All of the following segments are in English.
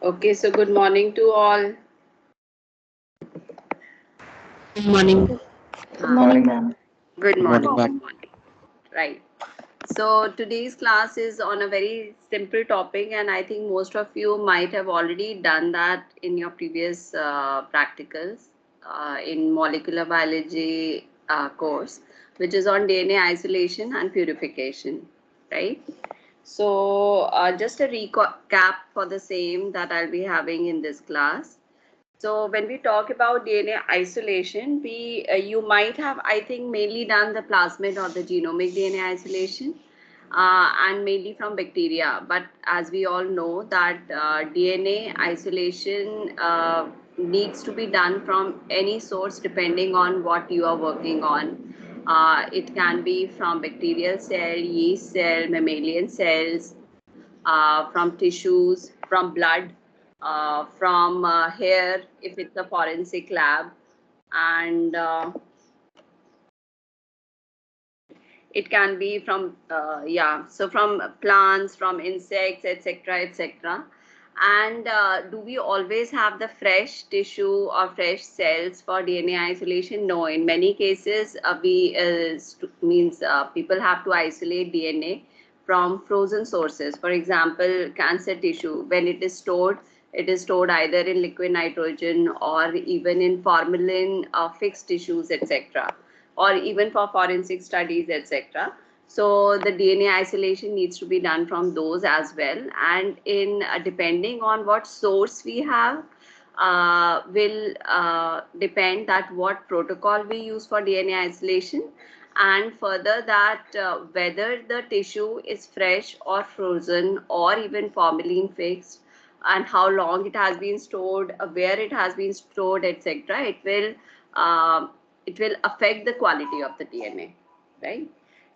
Okay, so good morning to all. Good morning. Good Ah, morning, ma'am. good Good morning, morning, ma'am. good morning. Right. So today's class is on a very simple topic, and I think most of you might have already done that in your previous practicals in molecular biology course, which is on DNA isolation and purification, right? So just a recap for the same that I'll be having in this class. So when we talk about DNA isolation, we you might have, I think, mainly done the plasmid or the genomic DNA isolation, and mainly from bacteria. But as we all know that DNA isolation needs to be done from any source depending on what you are working on. It can be from bacterial cell, yeast cell, mammalian cells, from tissues, from blood, from hair if it's a forensic lab, and it can be from yeah, so from plants, from insects, etc., etc. And do we always have the fresh tissue or fresh cells for DNA isolation? No, in many cases we means people have to isolate DNA from frozen sources. For example, cancer tissue, when it is stored either in liquid nitrogen or even in formalin fixed tissues, etc., or even for forensic studies, etc. So the DNA isolation needs to be done from those as well. And in depending on what source we have, will depend that what protocol we use for DNA isolation, and further that whether the tissue is fresh or frozen or even formalin fixed, and how long it has been stored, where it has been stored, etc. Uh, it will affect the quality of the DNA, right?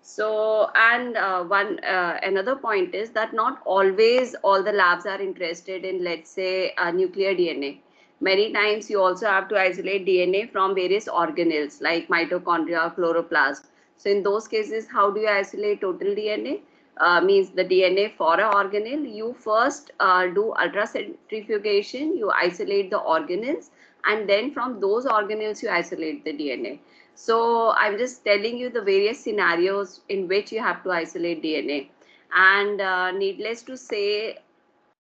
So, and one another point is that not always all the labs are interested in, let's say, nuclear DNA. Many times you also have to isolate DNA from various organelles like mitochondria, chloroplast. So in those cases, how do you isolate total DNA? Means the DNA for an organelle, you first do ultracentrifugation, you isolate the organelles, and then from those organelles you isolate the DNA. So I'm just telling you the various scenarios in which you have to isolate DNA. And needless to say,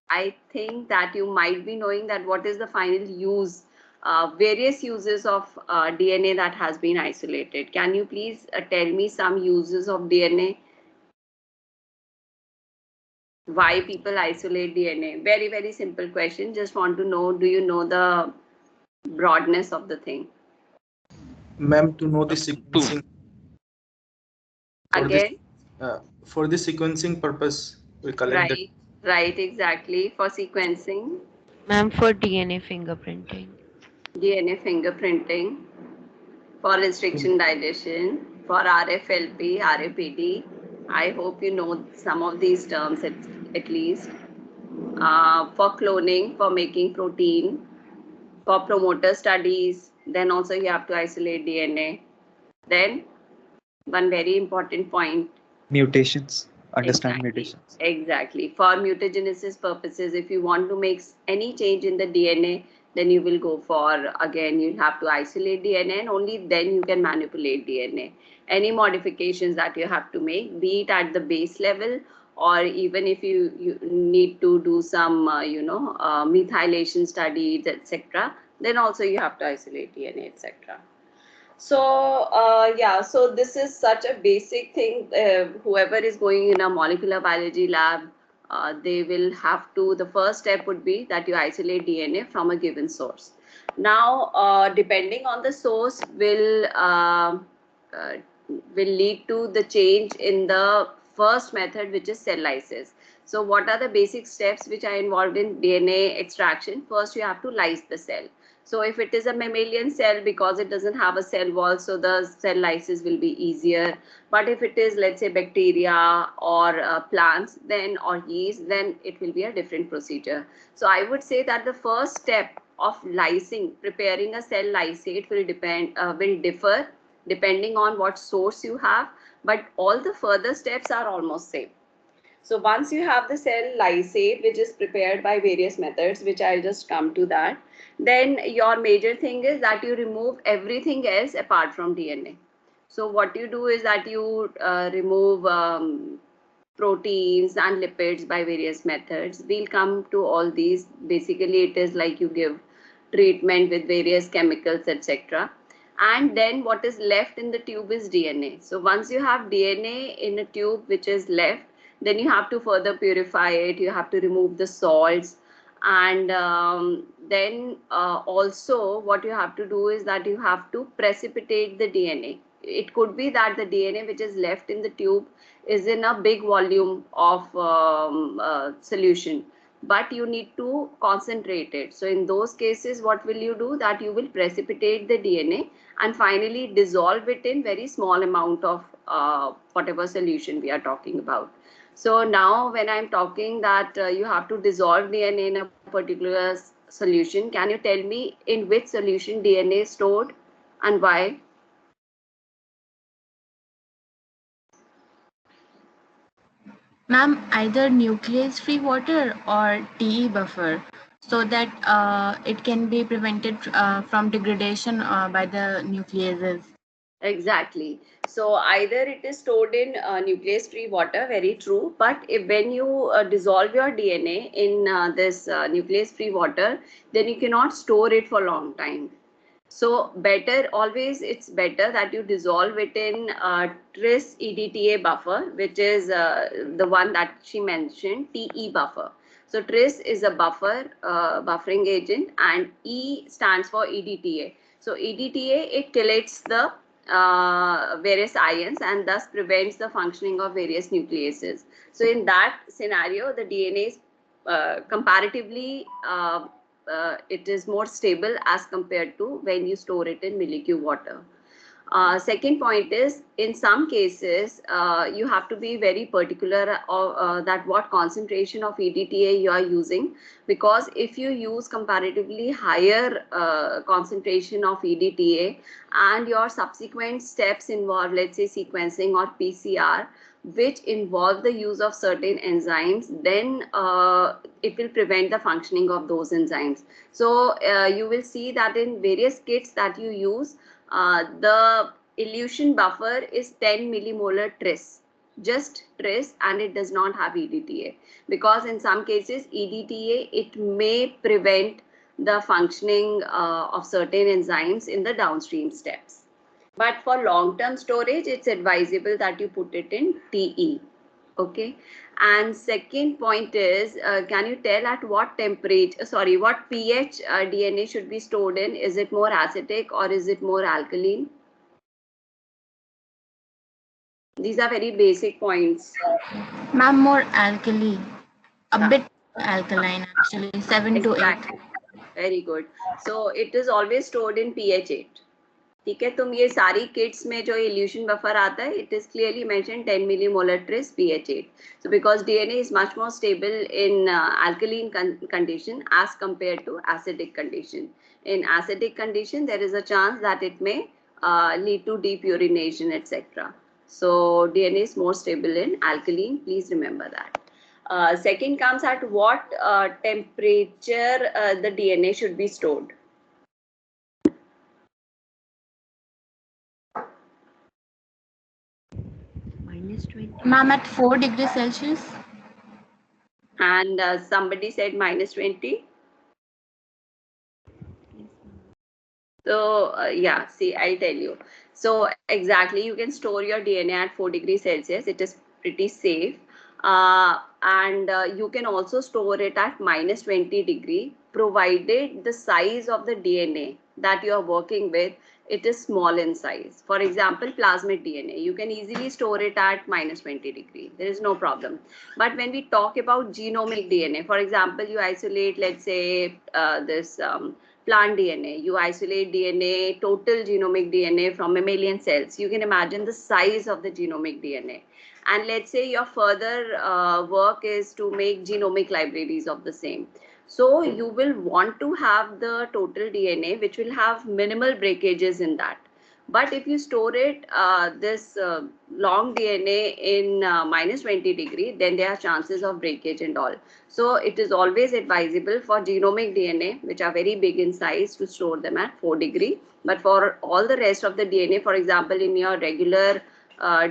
I think that you might be knowing that what is the final use, various uses of DNA that has been isolated. Can you please tell me some uses of DNA? Why people isolate DNA? Very, very simple question. Just want to know, do you know the broadness of the thing? Ma'am, to know the sequencing for this Again, for the sequencing purpose, we collect that. right, right, exactly. For sequencing, Ma'am, for DNA fingerprinting. DNA fingerprinting, for restriction digestion, for RFLP, RAPD. I hope you know some of these terms at least. For cloning, for making protein, for promoter studies, then also you have to isolate DNA. Then one very important point. Mutations, understand Exactly, mutations. exactly. For mutagenesis purposes, if you want to make any change in the DNA, then you will go for, again, you'll have to isolate DNA, and only then you can manipulate DNA. Any modifications that you have to make, be it at the base level, or even if you need to do some, methylation studies, etc., then also you have to isolate DNA, etc. So yeah, so this is such a basic thing. Whoever is going in a molecular biology lab, they will have to, the first step would be that you isolate DNA from a given source. Now depending on the source uh, will lead to the change in the first method, which is cell lysis. So what are the basic steps which are involved in DNA extraction? First you have to lyse the cell. So if it is a mammalian cell, because it doesn't have a cell wall, so the cell lysis will be easier. But if it is, let's say, bacteria or plants, then or yeast, then it will be a different procedure. So I would say that the first step of lysing, preparing a cell lysate, will differ depending on what source you have, but all the further steps are almost same. So once you have the cell lysate, which is prepared by various methods, which I'll just come to that, then your major thing is that you remove everything else apart from DNA. So what you do is that you remove proteins and lipids by various methods. We'll come to all these. Basically, it is like you give treatment with various chemicals, etc. And then what is left in the tube is DNA. So once you have DNA in a tube which is left, then you have to further purify it. You have to remove the salts, and then also what you have to do is that you have to precipitate the DNA. It could be that the DNA which is left in the tube is in a big volume of solution, but you need to concentrate it. So in those cases, what will you do? That you will precipitate the DNA and finally dissolve it in very small amount of whatever solution we are talking about. So now when I'm talking that you have to dissolve DNA in a particular solution, can you tell me in which solution DNA is stored and why? Ma'am, either nuclease-free water or TE buffer, so that it can be prevented from degradation by the nucleases. Exactly. So either it is stored in nucleus-free water, very true. But if when you dissolve your DNA in this nucleus-free water, then you cannot store it for a long time. So better always, it's better that you dissolve it in tris EDTA buffer, which is the one that she mentioned, TE buffer. So tris is a buffer, buffering agent, and E stands for EDTA. So EDTA, it chelates the various ions and thus prevents the functioning of various nucleases. So in that scenario, the DNA is comparatively it is more stable as compared to when you store it in milk water. Second point is, in some cases, you have to be very particular that what concentration of EDTA you are using, because if you use comparatively higher concentration of EDTA and your subsequent steps involve, let's say, sequencing or PCR, which involve the use of certain enzymes, then it will prevent the functioning of those enzymes. So you will see that in various kits that you use, the elution buffer is 10 millimolar tris, just tris, and it does not have EDTA, because in some cases EDTA, it may prevent the functioning of certain enzymes in the downstream steps. But for long-term storage, it's advisable that you put it in TE. Okay. And second point is, can you tell at what temperature, sorry, what pH DNA should be stored in? Is it more acidic or is it more alkaline? These are very basic points. Ma'am, more alkali, a Yeah, bit alkaline actually, 7 to 8. exactly. Very good. So it is always stored in pH 8. ठीक है, तुम ये सारी kits में जो evolution buffer आता है, it is clearly mentioned 10 millimolar tris pH 8. So because DNA is much more stable in alkaline condition as compared to acidic condition. In acidic condition, there is a chance that it may lead to deep urination, etc. So DNA is more stable in alkaline. Please remember that. Second comes at what temperature the DNA should be stored. -20. Ma'am, at 4 degrees Celsius. And somebody said -20. So yeah, see, I'll tell you. So exactly, you can store your DNA at 4 degrees Celsius. It is pretty safe. And you can also store it at -20 degree, provided the size of the DNA that you are working with, it is small in size. For example, plasmid DNA, you can easily store it at -20 degree. There is no problem. But when we talk about genomic DNA, for example, you isolate, let's say, this plant DNA, you isolate DNA, total genomic DNA from mammalian cells. You can imagine the size of the genomic DNA. And let's say your further work is to make genomic libraries of the same. So you will want to have the total DNA, which will have minimal breakages in that. But if you store it, this long DNA in -20 degree, then there are chances of breakage and all. So it is always advisable for genomic DNA, which are very big in size, to store them at 4 degree. But for all the rest of the DNA, for example, in your regular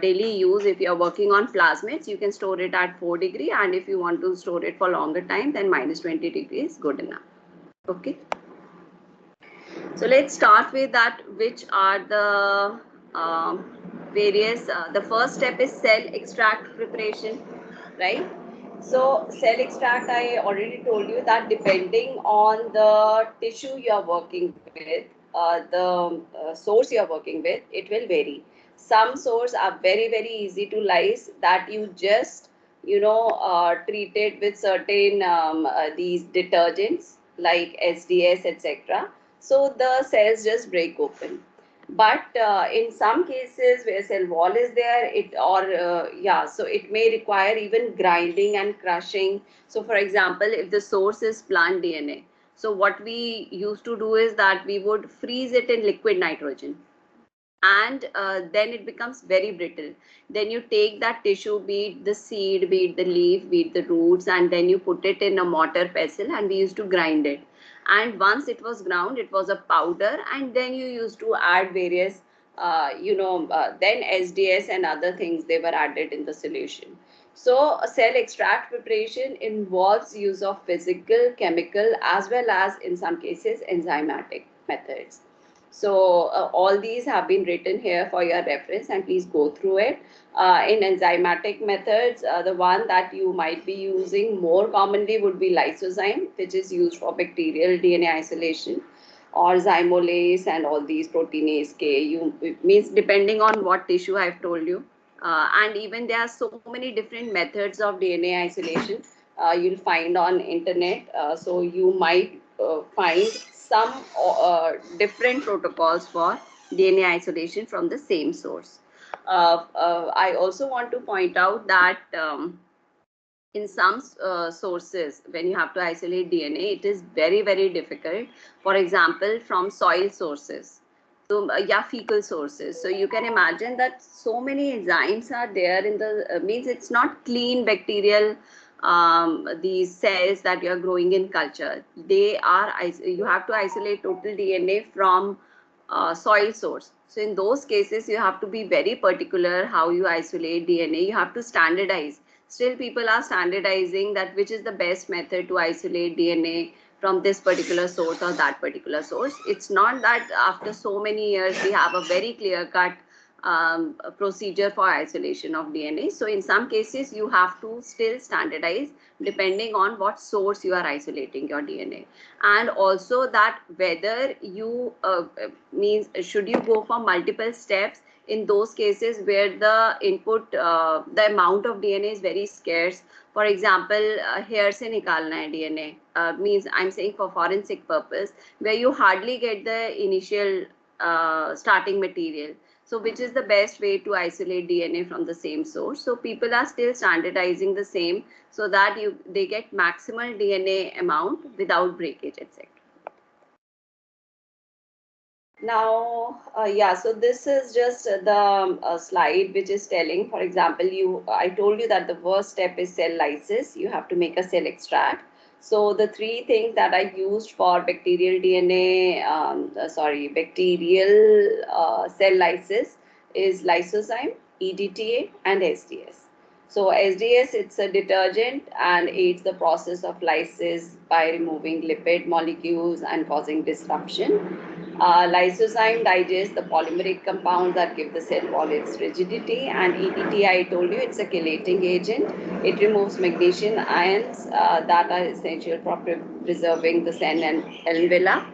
daily use, if you're working on plasmids, you can store it at 4 degree. And if you want to store it for longer time, then -20 degree is good enough. Okay. So let's start with that, which are the various, the first step is cell extract preparation, right? So cell extract, I already told you that depending on the tissue you are working with, the source you are working with, it will vary. Some source are very, very easy to lyse, that you just, treat it with certain these detergents like SDS, etc. So the cells just break open. But in some cases where cell wall is there, so it may require even grinding and crushing. So for example, if the source is plant DNA, so what we used to do is that we would freeze it in liquid nitrogen, and then it becomes very brittle. Then you take that tissue, be it the seed, be it the leaf, be it the roots, and then you put it in a mortar pestle, and we used to grind it. And once it was ground, it was a powder, and then you used to add various then SDS and other things, they were added in the solution. So cell extract preparation involves use of physical, chemical, as well as in some cases enzymatic methods. So all these have been written here for your reference, and please go through it. In enzymatic methods, the one that you might be using more commonly would be lysozyme, which is used for bacterial DNA isolation, or zymolase and all these proteinase K. It means depending on what tissue I've told you. And even there are so many different methods of DNA isolation you'll find on internet. So you might find some different protocols for DNA isolation from the same source. I also want to point out that in some sources, when you have to isolate DNA, it is very, very difficult. For example, from soil sources, so yeah, fecal sources. So you can imagine that so many enzymes are there in the means it's not clean bacterial these cells that you are growing in culture. They are, you have to isolate total DNA from soil source. So in those cases, you have to be very particular how you isolate DNA. You have to standardize. Still, people are standardizing that which is the best method to isolate DNA from this particular source or that particular source. It's not that after so many years we have a very clear cut procedure for isolation of DNA. So in some cases, you have to still standardize depending on what source you are isolating your DNA. And also that whether you means should you go for multiple steps in those cases where the input, the amount of DNA is very scarce. For example, hair se nikalna hai DNA, means I'm saying for forensic purpose, where you hardly get the initial starting material. So which is the best way to isolate DNA from the same source? So people are still standardizing the same, so that they get maximal DNA amount without breakage, etc. Now, so this is just the slide which is telling, for example, I told you that the first step is cell lysis. You have to make a cell extract. So the three things that are used for bacterial DNA, bacterial cell lysis is lysozyme, EDTA, and SDS. So SDS, it's a detergent and aids the process of lysis by removing lipid molecules and causing disruption. Lysozyme digests the polymeric compounds that give the cell wall its rigidity, and EDTA, I told you, it's a chelating agent. It removes magnesium ions that are essential for preserving the cell and envelope,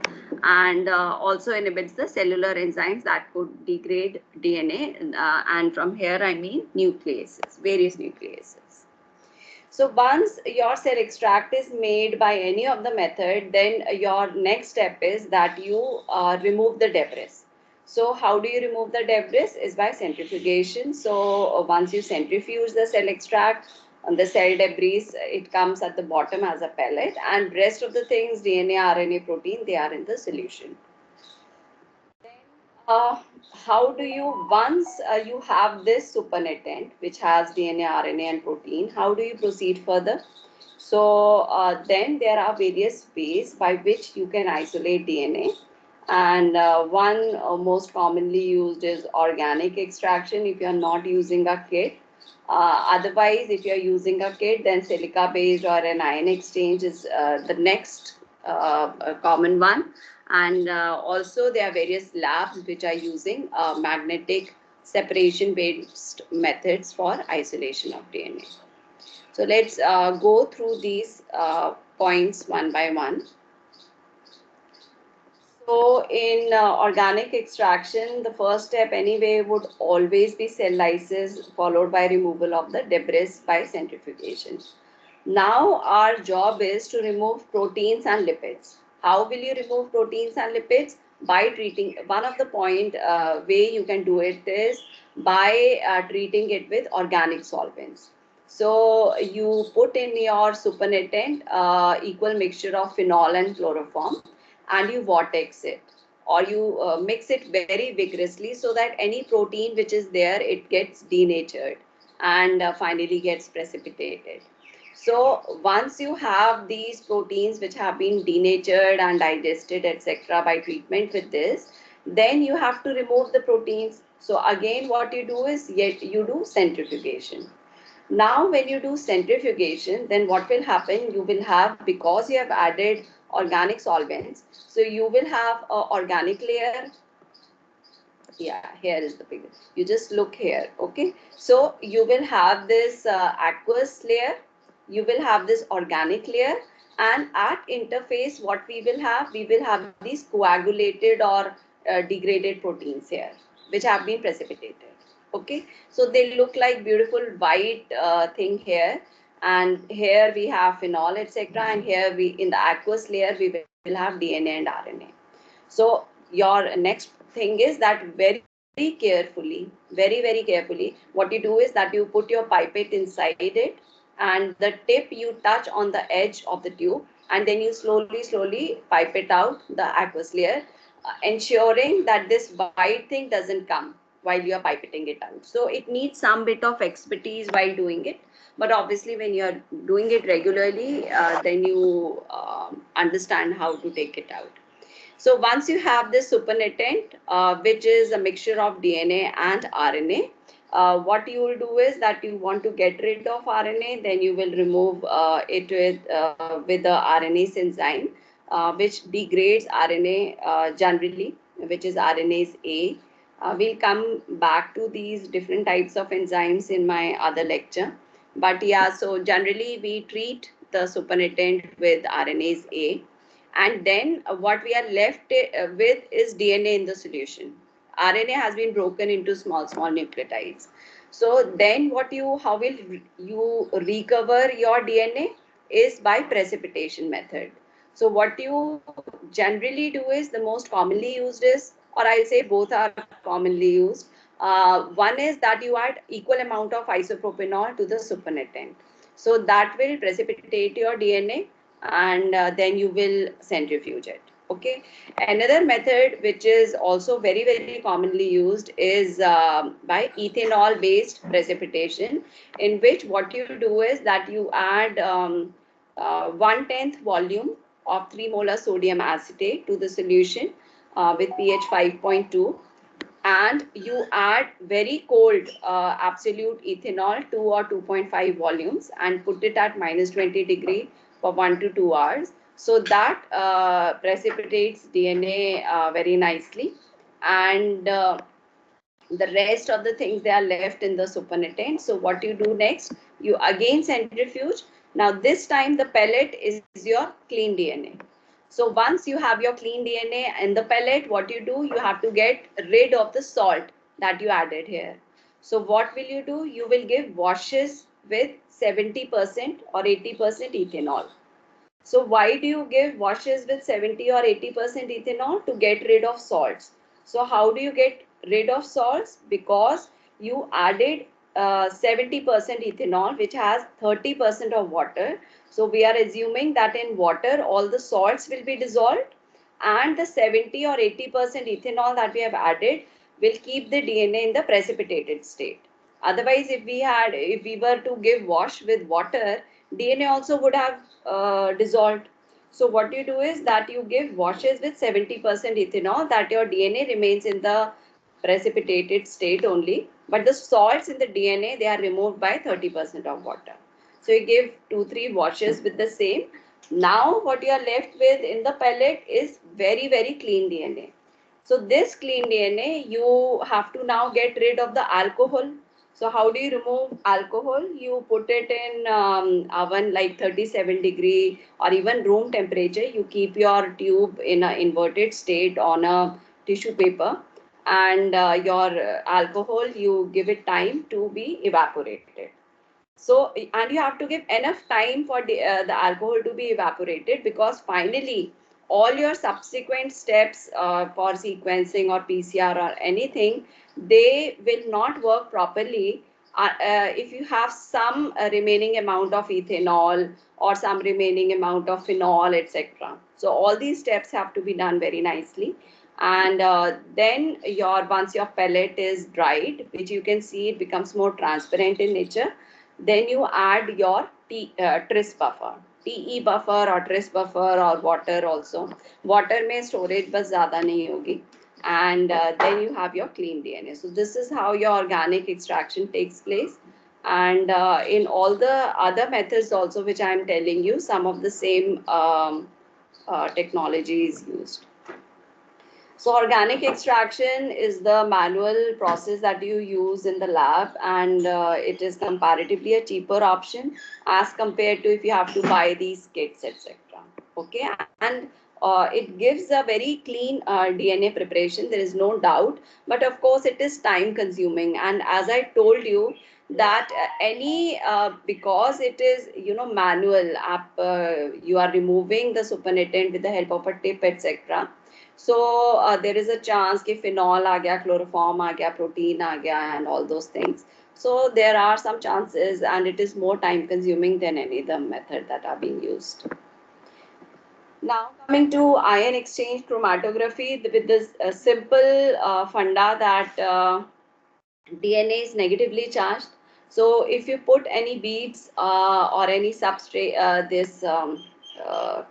and also inhibits the cellular enzymes that could degrade DNA. And from here, I mean nucleases, various nucleases. So once your cell extract is made by any of the method, then your next step is that you remove the debris. So how do you remove the debris? Is by centrifugation. So once you centrifuge the cell extract, on the cell debris, it comes at the bottom as a pellet, and rest of the things, DNA, RNA, protein, they are in the solution. How do you, once you have this supernatant, which has DNA, RNA, and protein, how do you proceed further? So then there are various ways by which you can isolate DNA. And one most commonly used is organic extraction if you're not using a kit. Otherwise, if you're using a kit, then silica based or an ion exchange is the next common one. And also, there are various labs which are using magnetic separation based methods for isolation of DNA. So let's go through these points one by one. So in organic extraction, the first step anyway would always be cell lysis followed by removal of the debris by centrifugation. Now our job is to remove proteins and lipids. How will you remove proteins and lipids? By treating, one of the point way you can do it is by treating it with organic solvents. So you put in your supernatant equal mixture of phenol and chloroform, and you vortex it, or you mix it very vigorously so that any protein which is there, it gets denatured and finally gets precipitated. So once you have these proteins which have been denatured and digested, etc., by treatment with this, then you have to remove the proteins. So again, what you do is yet you do centrifugation. Now, when you do centrifugation, then what will happen? You will have, because you have added organic solvents, so you will have a organic layer. Yeah, here is the picture. You just look here, okay? So you will have this aqueous layer, you will have this organic layer, and at interface, what we will have these coagulated or degraded proteins here, which have been precipitated. Okay, so they look like beautiful white thing here, and here we have phenol, etc., and here we, in the aqueous layer, we will have DNA and RNA. So your next thing is that very carefully, very carefully, what you do is that you put your pipette inside it, and the tip you touch on the edge of the tube, and then you slowly pipe it out the aqueous layer, ensuring that this white thing doesn't come while you are pipetting it out. So it needs some bit of expertise while doing it, but obviously when you are doing it regularly, then you understand how to take it out. So once you have this supernatant, which is a mixture of DNA and RNA, what you will do is that you want to get rid of RNA, then you will remove it with the RNase enzyme, which degrades RNA generally, which is RNase A. We'll come back to these different types of enzymes in my other lecture. But yeah, so generally we treat the supernatant with RNase A, and then what we are left with is DNA in the solution. RNA has been broken into small nucleotides. So then how will you recover your DNA is by precipitation method. So what you generally do is, the most commonly used is, or I'll say both are commonly used. One is that you add equal amount of isopropanol to the supernatant. So that will precipitate your DNA, and then you will centrifuge it. Okay. Another method which is also very commonly used is by ethanol based precipitation, in which what you do is that you add 1/10 volume of 3 molar sodium acetate to the solution with pH 5.2, and you add very cold absolute ethanol 2 or 2.5 volumes and put it at -20 degree for 1 to 2 hours. So that precipitates DNA very nicely, and the rest of the things, they are left in the supernatant. So what you do next, you again centrifuge. Now this time the pellet is your clean DNA. So once you have your clean DNA in the pellet, what you do, you have to get rid of the salt that you added here. So what will you do? You will give washes with 70% or 80% ethanol. So why do you give washes with 70 or 80% ethanol? To get rid of salts. So how do you get rid of salts? Because you added 70% ethanol, which has 30% of water. So we are assuming that in water all the salts will be dissolved, and the 70 or 80% ethanol that we have added will keep the DNA in the precipitated state. Otherwise, if we were to give wash with water, DNA also would have dissolved. So what you do is that you give washes with 70% ethanol, that your DNA remains in the precipitated state only, but the salts in the DNA, they are removed by 30% of water. So you give 2-3 washes with the same. Now what you are left with in the pellet is very, very clean DNA. So this clean DNA, you have to now get rid of the alcohol. So how do you remove alcohol? You put it in oven like 37 degree or even room temperature. You keep your tube in an inverted state on a tissue paper, and your alcohol, you give it time to be evaporated. So, and you have to give enough time for the alcohol to be evaporated, because finally all your subsequent steps for sequencing or PCR or anything, they will not work properly if you have some remaining amount of ethanol or some remaining amount of phenol, etc. So all these steps have to be done very nicely. And then once your pellet is dried, which you can see it becomes more transparent in nature, then you add your tris buffer, TE buffer or tris buffer or water also. Water में storage बस ज़्यादा नहीं होगी. And then you have your clean DNA. So this is how your organic extraction takes place. And in all the other methods also, which I am telling you, some of the same technology is used. So organic extraction is the manual process that you use in the lab, and it is comparatively a cheaper option as compared to if you have to buy these kits, etc. Okay, and it gives a very clean DNA preparation. There is no doubt, but of course it is time consuming. And as I told you that because it is manual you are removing the supernatant with the help of a tip, etc. So there is a chance कि phenol आ गया, chloroform आ गया, protein आ गया, and all those things. So there are some chances, and it is more time consuming than any other method that are being used. Now coming to ion exchange chromatography with this simple funda that DNA is negatively charged. So if you put any beads or any substrate,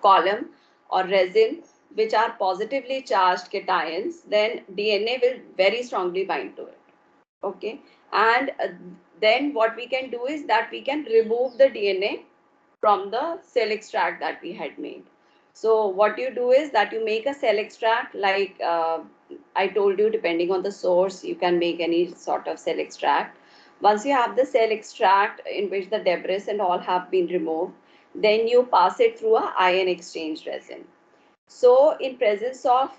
column or resin which are positively charged cations, then DNA will very strongly bind to it. Okay, and then what we can do is that we can remove the DNA from the cell extract that we had made. So what you do is that you make a cell extract, like I told you, depending on the source, you can make any sort of cell extract. Once you have the cell extract in which the debris and all have been removed, then you pass it through a ion exchange resin. So in presence of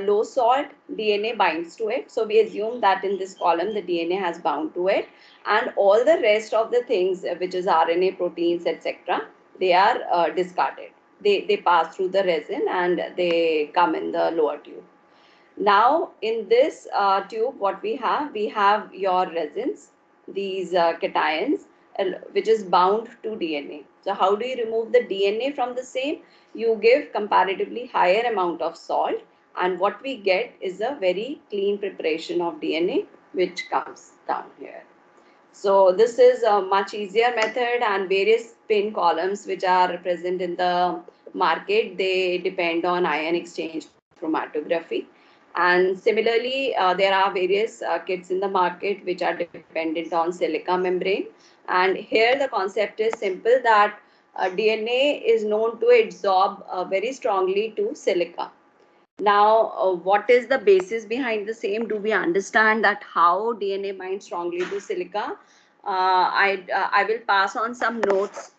low salt, DNA binds to it. So we assume that in this column, the DNA has bound to it, and all the rest of the things, which is RNA, proteins, etc., they are discarded. They pass through the resin and they come in the lower tube. Now in this tube, what we have your resins, these cations, which is bound to DNA. So how do you remove the DNA from the same? You give comparatively higher amount of salt, and what we get is a very clean preparation of DNA which comes down here. So this is a much easier method, and various spin columns which are present in the market, they depend on ion exchange chromatography. And similarly, there are various kits in the market which are dependent on silica membrane. And here the concept is simple, that DNA is known to adsorb very strongly to silica. Now, what is the basis behind the same? Do we understand that how DNA binds strongly to silica? I will pass on some notes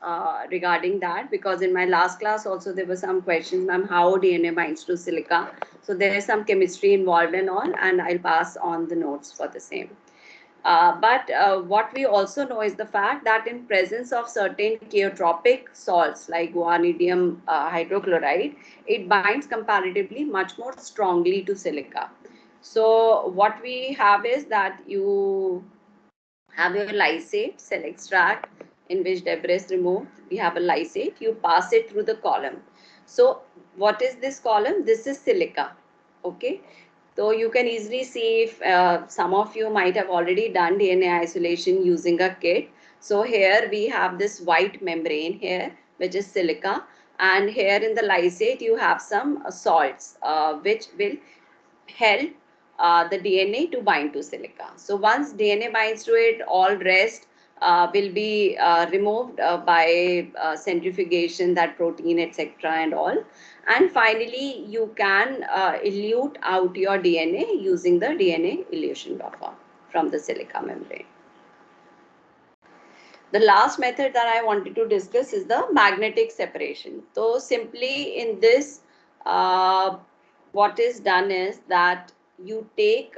regarding that, because in my last class also there were some questions, ma'am, how DNA binds to silica. So there is some chemistry involved and all, and I'll pass on the notes for the same. But what we also know is the fact that in presence of certain chaotropic salts like guanidinium hydrochloride, it binds comparatively much more strongly to silica. So what we have is that you have your lysate cell extract in which debris removed. We have a lysate, you pass it through the column. So what is this column? This is silica. Okay. So you can easily see if some of you might have already done DNA isolation using a kit. So here we have this white membrane here, which is silica, and here in the lysate you have some salts, which will help the DNA to bind to silica. So once DNA binds to it, all rest will be removed by centrifugation, that protein, etc. and all. And finally, you can elute out your DNA using the DNA elution buffer from the silica membrane. The last method that I wanted to discuss is the magnetic separation. So simply in this, uh, what is done is that you take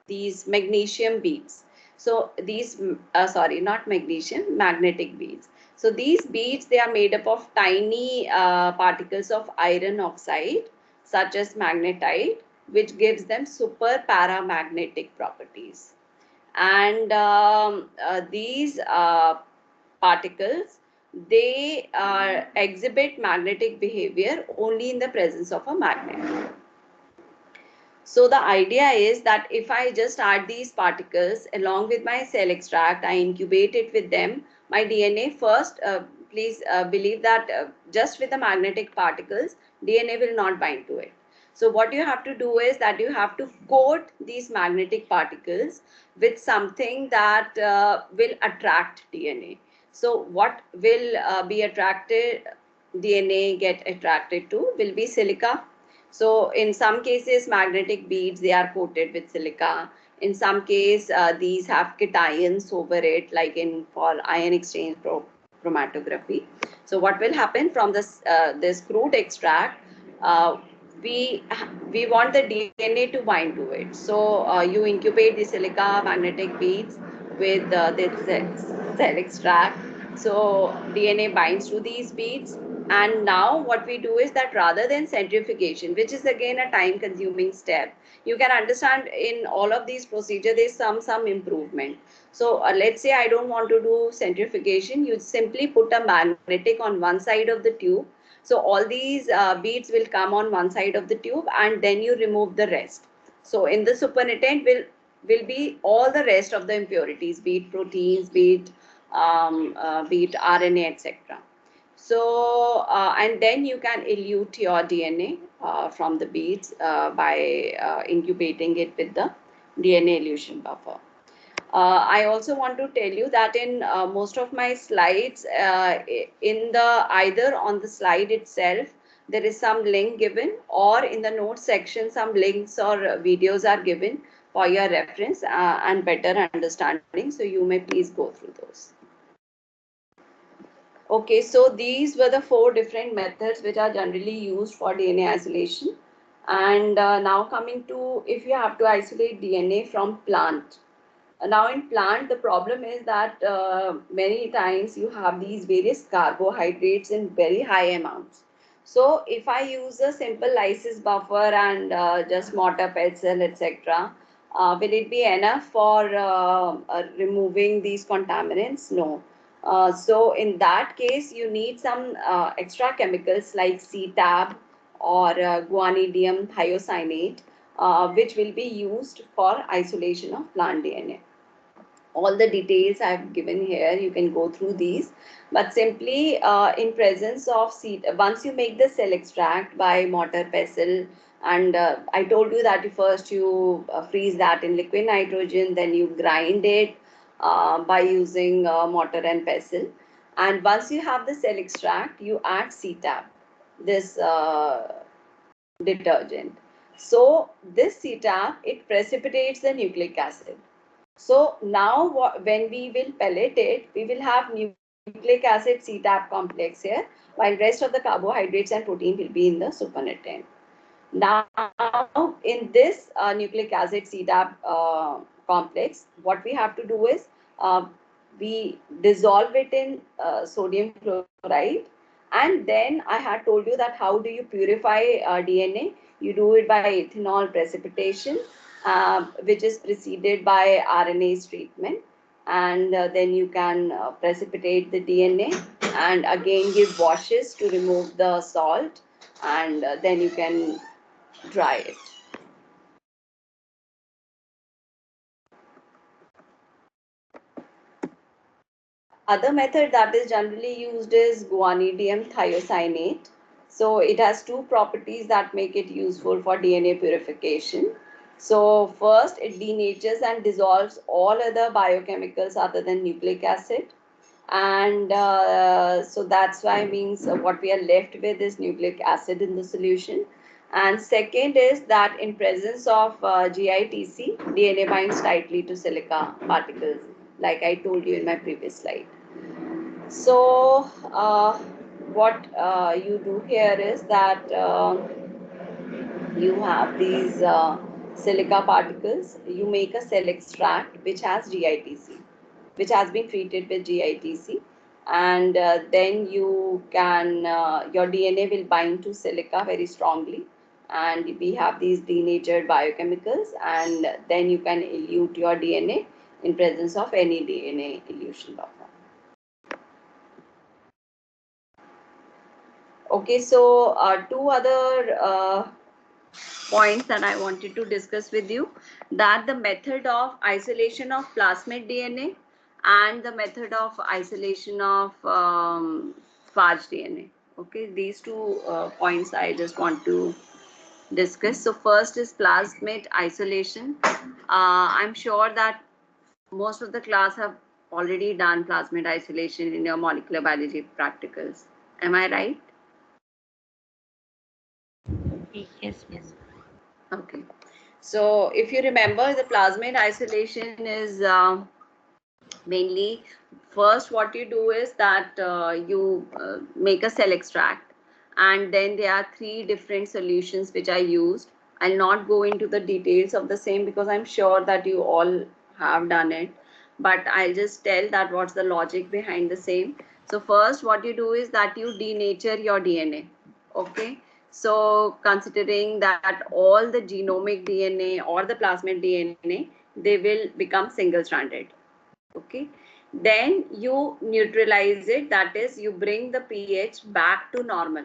these magnesium beads. So these, sorry, not magnesium, magnetic beads. So these beads, they are made up of tiny particles of iron oxide, such as magnetite, which gives them super paramagnetic properties. And these particles, they exhibit magnetic behavior only in the presence of a magnet. So the idea is that if I just add these particles along with my cell extract, I incubate it with them, my DNA first, please believe that just with the magnetic particles, DNA will not bind to it. So what you have to do is that you have to coat these magnetic particles with something that will attract DNA. So what will be attracted, DNA get attracted to, will be silica. So in some cases, magnetic beads, they are coated with silica. In some case, these have cations over it, like in for ion exchange chromatography. So what will happen from this crude extract? Uh, we we want the DNA to bind to it. So you incubate the silica magnetic beads with this cell extract. So DNA binds to these beads, and now what we do is that rather than centrifugation, which is again a time consuming step, you can understand in all of these procedures there's some improvement. So let's say I don't want to do centrifugation, you simply put a magnetic on one side of the tube. So all these beads will come on one side of the tube, and then you remove the rest. So in the supernatant will be all the rest of the impurities, be it proteins, be it RNA, etc. So, and then you can elute your DNA from the beads by incubating it with the DNA elution buffer. I also want to tell you that in most of my slides, in the either on the slide itself, there is some link given, or in the notes section, some links or videos are given for your reference and better understanding. So you may please go through those. Okay, so these were the 4 different methods which are generally used for DNA isolation. And now coming to if you have to isolate DNA from plant. Now in plant, the problem is that many times you have these various carbohydrates in very high amounts. So if I use a simple lysis buffer and just mortar pestle, etc., will it be enough for removing these contaminants? No. So in that case, you need some extra chemicals like CTAB or guanidium thiocyanate, which will be used for isolation of plant DNA. All the details I've given here, you can go through these, but simply in presence of seed, once you make the cell extract by mortar pestle, and I told you that first you freeze that in liquid nitrogen, then you grind it by using mortar and pestle, and once you have the cell extract, you add CTAB, this detergent. So this CTAB, it precipitates the nucleic acid. So now when we will pellet it, we will have nucleic acid CTAP complex here, while rest of the carbohydrates and protein will be in the supernatant. Now in this nucleic acid CTAP complex, what we have to do is we dissolve it in sodium chloride, and then I had told you that how do you purify DNA? You do it by ethanol precipitation, which is preceded by RNase treatment, and then you can precipitate the DNA and again give washes to remove the salt, and then you can dry it. Other method that is generally used is guanidinium thiocyanate. So it has two properties that make it useful for DNA purification. So first, it denatures and dissolves all other biochemicals other than nucleic acid. And so that's why means what we are left with is nucleic acid in the solution. And second is that in presence of GITC, DNA binds tightly to silica particles, like I told you in my previous slide. So what you do here is that you have these silica particles. You make a cell extract which has GITC, which has been treated with GITC, and then you can your DNA will bind to silica very strongly, and we have these denatured biochemicals, and then you can elute your DNA in presence of any DNA elution buffer. Okay, so two other points that I wanted to discuss with you, that the method of isolation of plasmid DNA and the method of isolation of phage DNA. Okay, these two points I just want to discuss. So first is plasmid isolation. I'm sure that most of the class have already done plasmid isolation in your molecular biology practicals. Am I right? Yes, ma'am. Okay. So if you remember, the plasmid isolation is mainly, first what you do is that you make a cell extract, and then there are three different solutions which I used. I'll not go into the details of the same because I'm sure that you all have done it, but I'll just tell that what's the logic behind the same. So first what you do is that you denature your DNA. Okay, so considering that all the genomic DNA or the plasmid DNA, they will become single stranded. Okay, then you neutralize it, that is you bring the pH back to normal.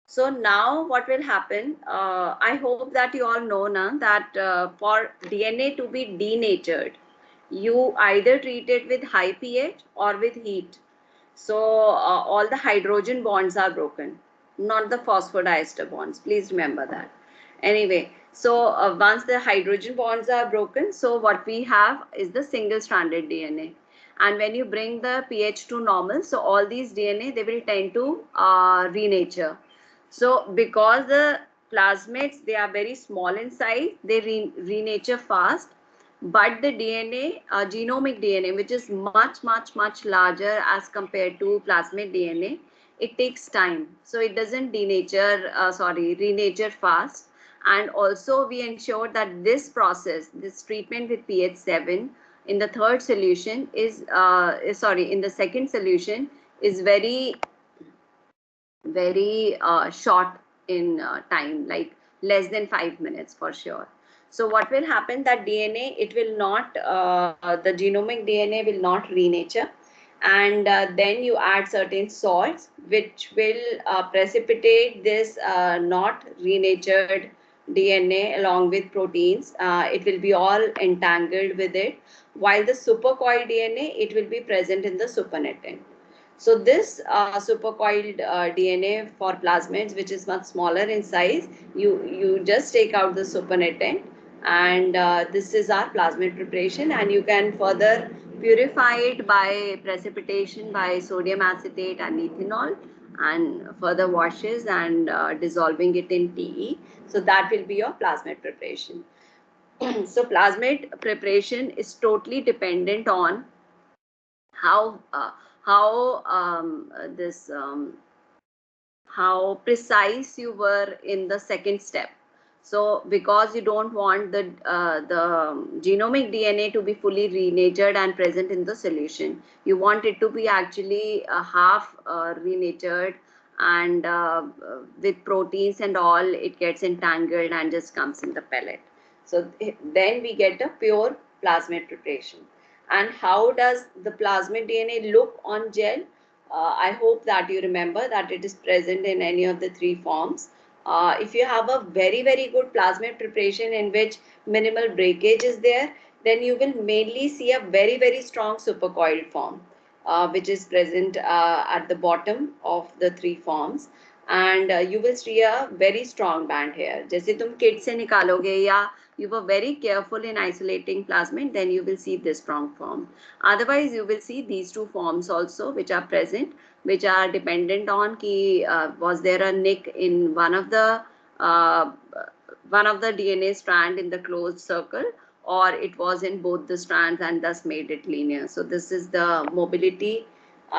So now what will happen, I hope that you all know now that for DNA to be denatured, you either treat it with high pH or with heat. So all the hydrogen bonds are broken, not the phosphodiester bonds. Please remember that. Anyway, so once the hydrogen bonds are broken, so what we have is the single stranded DNA. And when you bring the pH to normal, so all these DNA, they will tend to renature. So because the plasmids, they are very small in size, they renature fast, but the DNA, genomic DNA, which is much, much, much larger as compared to plasmid DNA, it takes time. So it doesn't renature fast. And also we ensure that this process, this treatment with pH 7 in the third solution in the second solution is very short in time, like less than 5 minutes for sure. So what will happen, that DNA, it will not, the genomic DNA will not renature, and then you add certain salts which will precipitate this not renatured DNA along with proteins. It will be all entangled with it, while the supercoiled DNA, it will be present in the supernatant. So this supercoiled DNA for plasmids, which is much smaller in size, you just take out the supernatant, and this is our plasmid preparation, and you can further purify it by precipitation by sodium acetate and ethanol, and further washes and dissolving it in TE. So that will be your plasmid preparation. So plasmid preparation is totally dependent on how this how precise you were in the second step. So because you don't want the genomic DNA to be fully renatured and present in the solution, you want it to be actually half renatured, and with proteins and all, it gets entangled and just comes in the pellet. So then we get a pure plasmid preparation. And how does the plasmid DNA look on gel? I hope that you remember that it is present in any of the three forms. If you have a very, very good plasmid preparation in which minimal breakage is there, then you will mainly see a very, very strong supercoiled form, which is present at the bottom of the three forms. And you will see a very strong band here. जैसे तुम kit से निकालोगे या you were very careful in isolating plasmid, then you will see this strong form. Otherwise, you will see these two forms also, which are present, which are dependent on ki was there a nick in uh, one of the DNA strand in the closed circle, or it was in both the strands and thus made it linear. So this is the mobility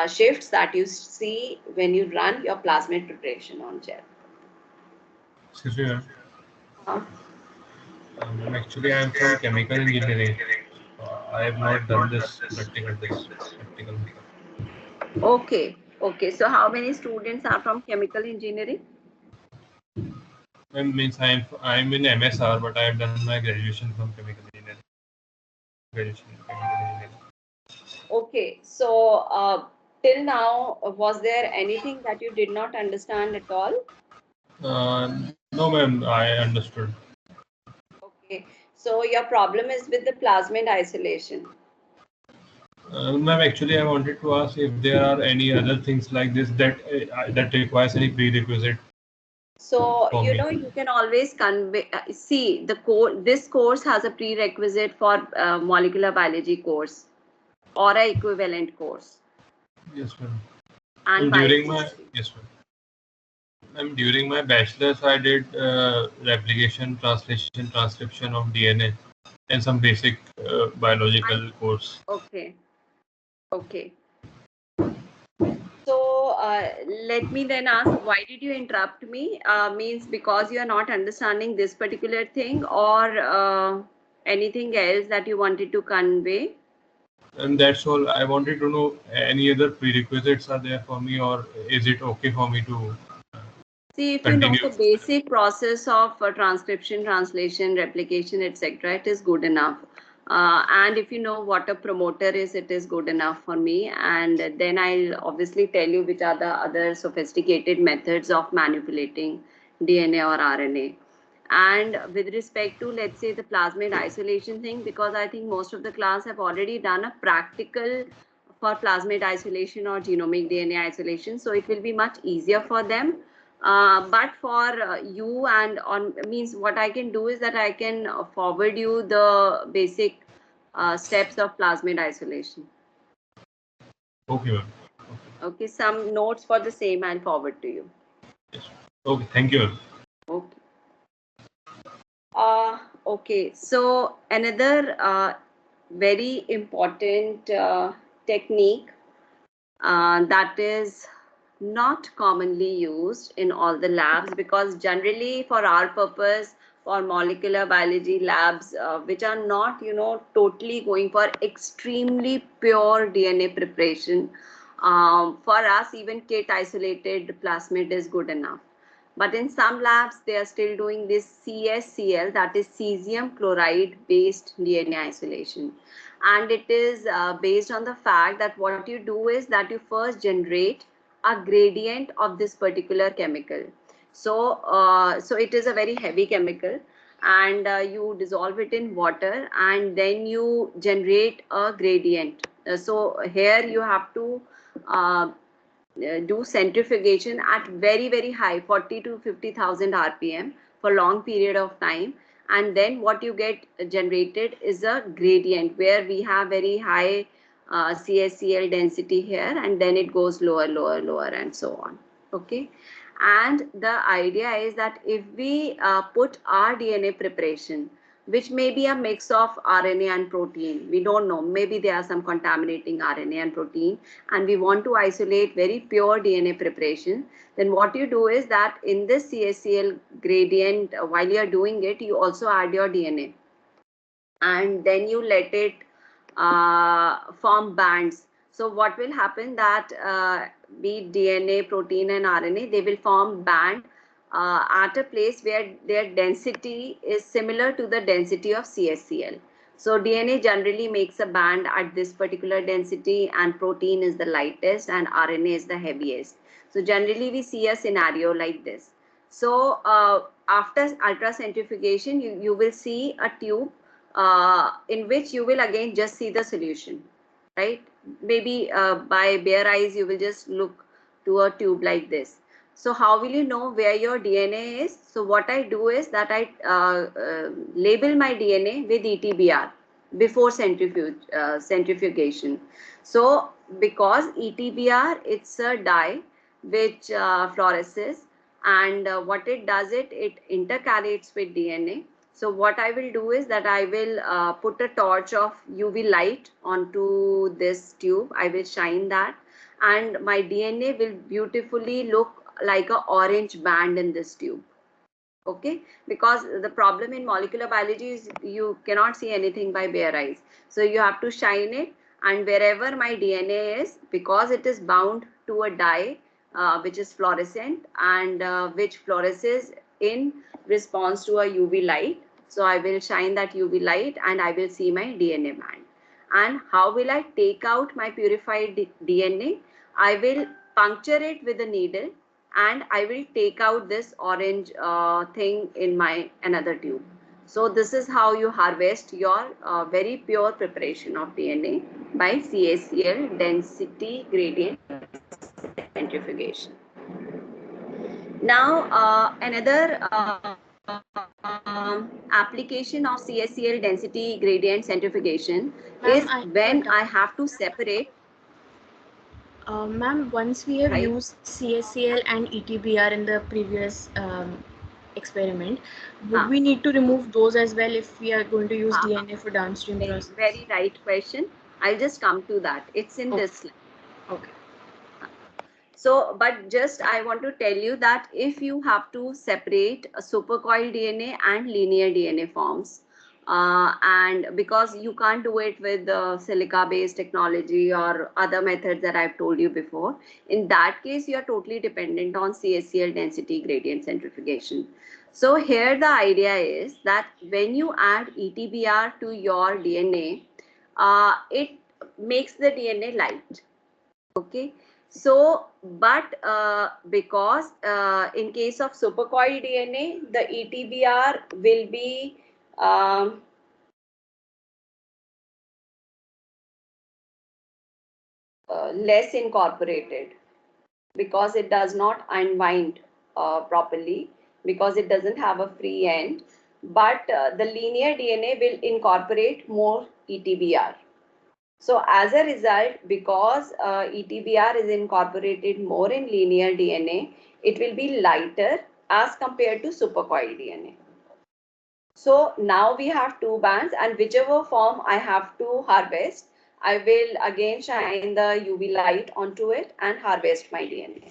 shifts that you see when you run your plasmid preparation on gel. Excuse me, ma'am. Uh, Actually, I am from chemical engineering. I have not done this practical method. okay, okay. So how many students are from chemical engineering? Ma'am, means I am in MSR, but I have done my graduation from chemical engineering. Graduation in chemical engineering. Okay, so till now, was there anything that you did not understand at all? No, ma'am, I understood. Okay, so your problem is with the plasmid isolation. Ma'am, actually, I wanted to ask if there are any other things like this that requires any prerequisite So, for me. you can always convey, see the this course has a prerequisite for molecular biology course or a equivalent course Yes, ma'am. and And during my biochemistry. yes, ma'am. Ma'am, during my bachelor's, I did replication, translation, transcription of DNA, and some basic And biological course. okay, okay. So let me then ask, why did you interrupt me? Means because you are not understanding this particular thing, or anything else that you wanted to convey? And that's all. I wanted to know any other prerequisites are there for me, or is it okay for me to See, if you know continue? the basic process of transcription, translation, replication, etc., it is good enough. And if you know what a promoter is, it is good enough for me. And then I'll obviously tell you which are the other sophisticated methods of manipulating DNA or RNA. And with respect to, let's say, the plasmid isolation thing, because I think most of the class have already done a practical for plasmid isolation or genomic DNA isolation, so it will be much easier for them. But for you and on means what I can do is that I can forward you the basic steps of plasmid isolation. Okay, ma'am. Okay, some notes for the same I'll forward to you. Yes. Okay, thank you, ma'am. Okay. Okay, so another very important technique that is not commonly used in all the labs, because generally for our purpose, for molecular biology labs which are not totally going for extremely pure DNA preparation, for us even kit isolated plasmid is good enough. But in some labs, they are still doing this CSCL, that is cesium chloride based DNA isolation. And it is based on the fact that what you do is that you first generate a gradient of this particular chemical. So it is a very heavy chemical, and you dissolve it in water, and then you generate a gradient. So here you have to uh, do centrifugation at very very high 40 to 50,000 rpm for long period of time, and then what you get generated is a gradient where we have very high CSCl density here, and then it goes lower lower lower and so on. Okay, and the idea is that if we put our DNA preparation, which may be a mix of RNA and protein, we don't know, maybe there are some contaminating RNA and protein, and we want to isolate very pure DNA preparation, then what you do is that in this CSCl gradient, while you are doing it, you also add your DNA, and then you let it form bands. So what will happen that be it DNA, protein and RNA, they will form band at a place where their density is similar to the density of CSCl. So DNA generally makes a band at this particular density, and protein is the lightest and RNA is the heaviest. So generally we see a scenario like this. So after ultracentrifugation, you will see a tube in which you will again just see the solution, right? Maybe by bare eyes you will just look to a tube like this. So how will you know where your DNA is? So what I do is that I label my DNA with ETBR before centrifugation. So because ETBR, it's a dye which fluoresces, and what it does, it intercalates with DNA. So what I will do is that I will put a torch of UV light onto this tube. I will shine that, and my DNA will beautifully look like a orange band in this tube. Okay, because the problem in molecular biology is you cannot see anything by bare eyes, so you have to shine it, and wherever my DNA is, because it is bound to a dye which is fluorescent and which fluoresces in response to a UV light, so I will shine that UV light and I will see my DNA band. And how will I take out my purified DNA? I will puncture it with a needle, and I will take out this orange thing in my another tube. So this is how you harvest your very pure preparation of DNA by CaCl density gradient centrifugation. Now another application of CaCl density gradient centrifugation Ma'am, is I have a when I doubt. have to separate. Ma'am, once we have Right. used CACL and ETBR in the previous experiment, would Huh. we need to remove those as well if we are going to use Huh. DNA for downstream Very, process? very right question. I'll just come to that. It's in Okay. this slide. Okay. So, but just I want to tell you that if you have to separate a supercoiled DNA and linear DNA forms, and because you can't do it with the silica based technology or other methods that I've told you before, in that case you are totally dependent on CaCl density gradient centrifugation. So here the idea is that when you add ETBR to your DNA, it makes the DNA light. Okay, so but because in case of supercoiled DNA, the ETBR will be um, less incorporated, because it does not unwind properly, because it doesn't have a free end. But the linear DNA will incorporate more ETBR. So as a result, because ETBR is incorporated more in linear DNA, it will be lighter as compared to supercoiled DNA. So now we have two bands, and whichever form I have to harvest, I will again shine the UV light onto it and harvest my DNA.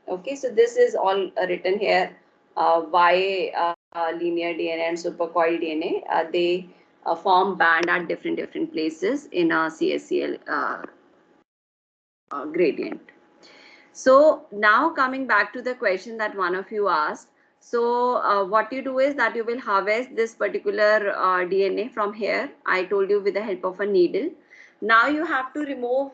Okay, so this is all written here. Why linear DNA and supercoiled DNA, they form band at different places in a CaCl gradient. So now coming back to the question that one of you asked. So what you do is that you will harvest this particular DNA from here. I told you with the help of a needle. Now you have to remove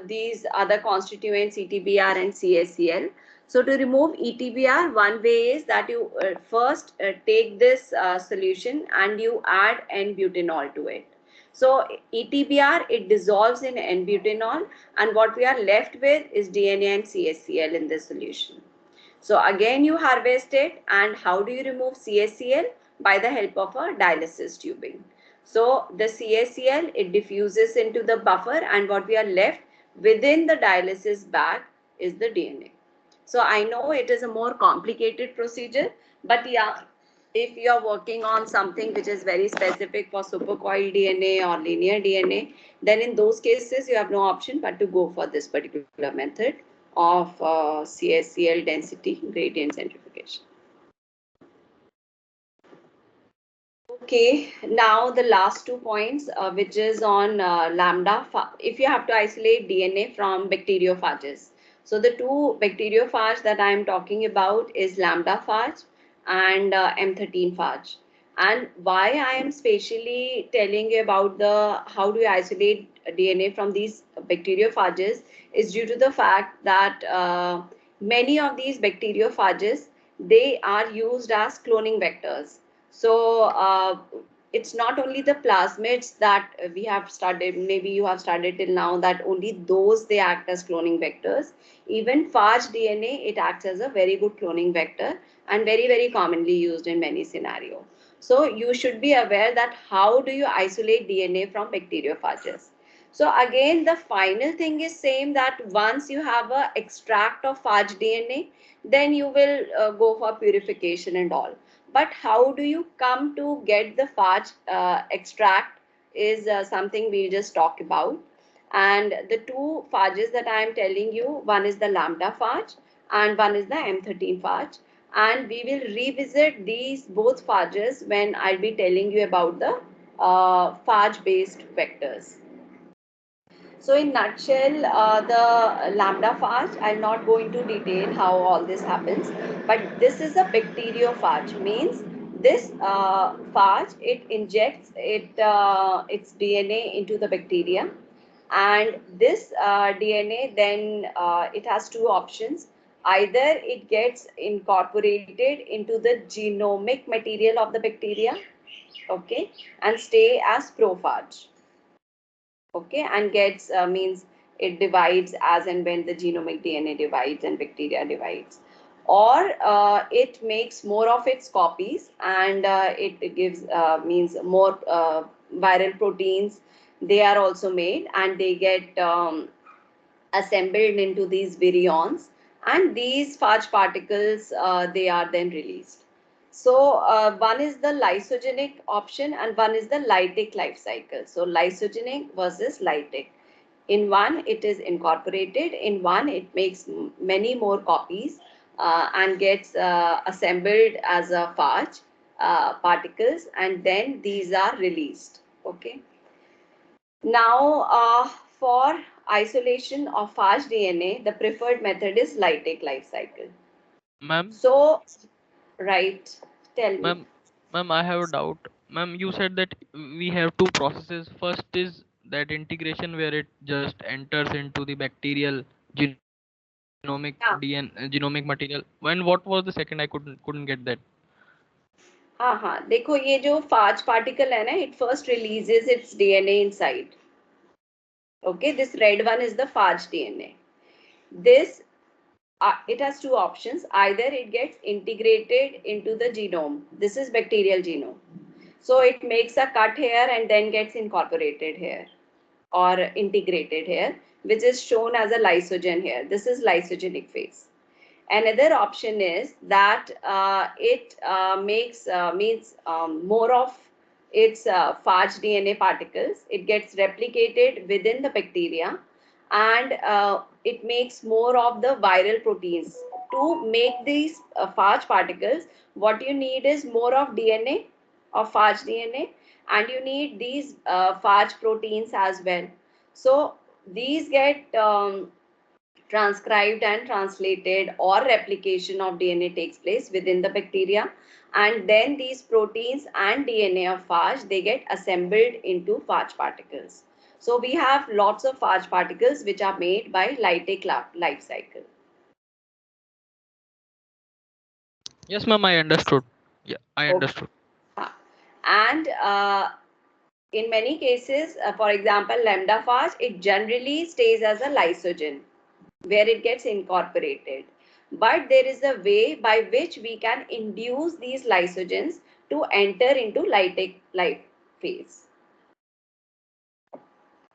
these other constituents, ETBR and CaCl. So to remove ETBR, one way is that you first take this solution and you add N-butanol to it. So ETBR, it dissolves in N-butanol, and what we are left with is DNA and CaCl in this solution. So again you harvest it, and how do you remove CaCl? By the help of a dialysis tubing. So the CaCl, it diffuses into the buffer, and what we are left within the dialysis bag is the DNA. So I know it is a more complicated procedure, but yeah, if you are working on something which is very specific for supercoiled DNA or linear DNA, then in those cases you have no option but to go for this particular method of CaCl density gradient centrifugation. Okay, now the last 2 points, which is on lambda. If you have to isolate DNA from bacteriophages. So the two bacteriophage that I am talking about is lambda phage and M13 phage. And why I am specially telling you about the how do you isolate DNA from these bacteriophages is due to the fact that many of these bacteriophages, they are used as cloning vectors. So it's not only the plasmids that we have studied, maybe you have studied till now, that only those they act as cloning vectors. Even phage DNA, it acts as a very good cloning vector and very, very commonly used in many scenarios. So you should be aware that how do you isolate DNA from bacteriophages. So again, the final thing is same, that once you have a extract of phage DNA, then you will go for purification and all. But how do you come to get the phage extract is something we'll just talk about. And the two phages that I am telling you, one is the lambda phage and one is the M13 phage. And we will revisit these both phages when I'll be telling you about the phage based vectors. So in nutshell, the lambda phage, I'll not go into detail how all this happens, but this is a bacteriophage, means this phage, it injects its DNA into the bacteria, and this DNA then it has two options. Either it gets incorporated into the genomic material of the bacteria, okay, and stay as prophage, okay, and gets means it divides as and when the genomic DNA divides and bacteria divides, or it makes more of its copies, and it gives means more viral proteins, they are also made, and they get assembled into these virions, and these phage particles they are then released. So one is the lysogenic option and one is the lytic life cycle. So lysogenic versus lytic. In one it is incorporated, in one it makes many more copies and gets assembled as a phage particles, and then these are released, okay. Now, for isolation of phage DNA, the preferred method is lytic life cycle. Ma'am, So, right, tell me. ma'am, ma'am, I have a doubt. Ma'am, you said that we have two processes. First is that integration where it just enters into the bacterial genomic Yeah. genomic material. When what was the second? I couldn't get that. हाँ हाँ, देखो ये जो phage particle है ना, it first releases its DNA inside. Okay, this red one is the phage DNA. This it has two options. Either it gets integrated into the genome. This is bacterial genome. So it makes a cut here and then gets incorporated here or integrated here, which is shown as a lysogen here. This is lysogenic phase. Another option is that it makes means more of its phage DNA particles. It gets replicated within the bacteria, and it makes more of the viral proteins. To make these phage particles, what you need is more of DNA, of phage DNA, and you need these phage proteins as well. So these get transcribed and translated, or replication of DNA takes place within the bacteria, and then these proteins and DNA of phage, they get assembled into phage particles. So we have lots of phage particles which are made by lytic life cycle. Yes, ma'am, I understood. Yeah, I Okay. understood. And in many cases, for example, lambda phage, it generally stays as a lysogen where it gets incorporated. But there is a way by which we can induce these lysogens to enter into lytic phase.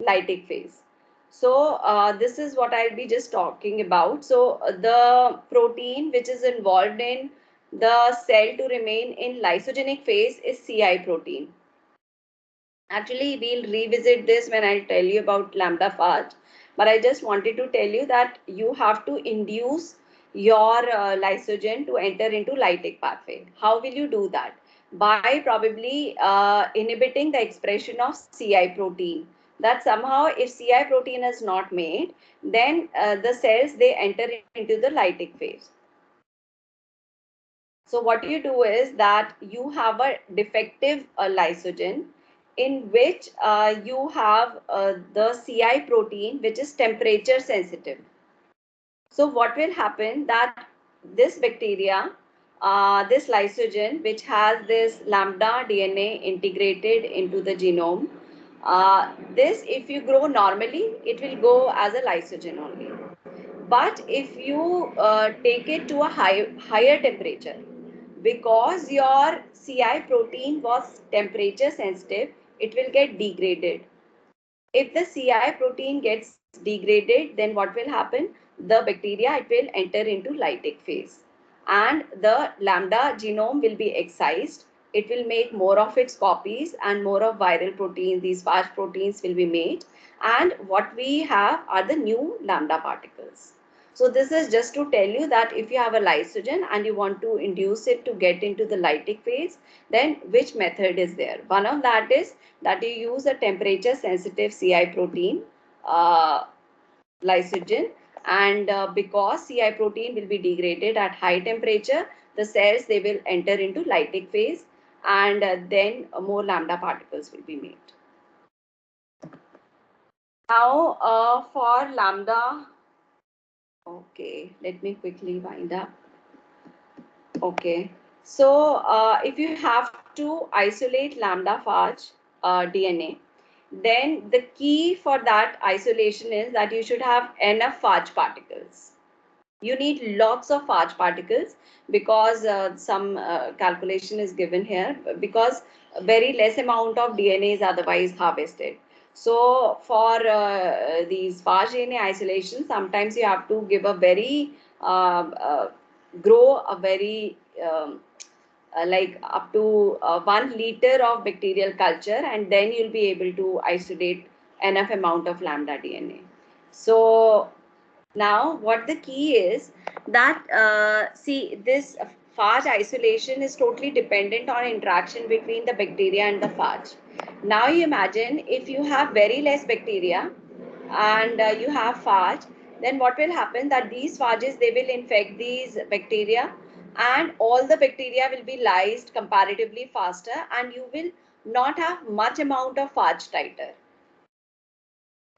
Lytic phase. So this is what I'll be just talking about. So the protein which is involved in the cell to remain in lysogenic phase is CI protein. Actually, we'll revisit this when I tell you about lambda phage. But I just wanted to tell you that you have to induce your lysogen to enter into lytic pathway. How will you do that? By probably inhibiting the expression of CI protein. That somehow, if CI protein is not made, then the cells, they enter into the lytic phase. So what you do is that you have a defective lysogen in which you have the CI protein which is temperature sensitive. So what will happen that this bacteria, this lysogen which has this lambda DNA integrated into the genome, this if you grow normally, it will go as a lysogen only. But if you take it to a higher temperature, because your CI protein was temperature sensitive, it will get degraded. If the CI protein gets degraded, then what will happen? The bacteria, it will enter into lytic phase and the lambda genome will be excised. It will make more of its copies and more of viral proteins. These fast proteins will be made, and what we have are the new lambda particles. So this is just to tell you that if you have a lysogen and you want to induce it to get into the lytic phase, then which method is there? One of that is that you use a temperature sensitive CI protein lysogen, and because CI protein will be degraded at high temperature, the cells, they will enter into lytic phase, and then more lambda particles will be made. Now for lambda, okay, let me quickly wind up. Okay, so if you have to isolate lambda phage DNA, then the key for that isolation is that you should have enough phage particles. You need lots of phage particles, because some calculation is given here, because very less amount of DNA is otherwise harvested. So for these phage DNA isolation, sometimes you have to give a very grow a very like up to 1 liter of bacterial culture, and then you'll be able to isolate enough amount of lambda DNA. So now what the key is that see, this phage isolation is totally dependent on interaction between the bacteria and the phage. Now you imagine if you have very less bacteria and you have phage, then what will happen that these phages, they will infect these bacteria, and all the bacteria will be lysed comparatively faster, and you will not have much amount of phage titer,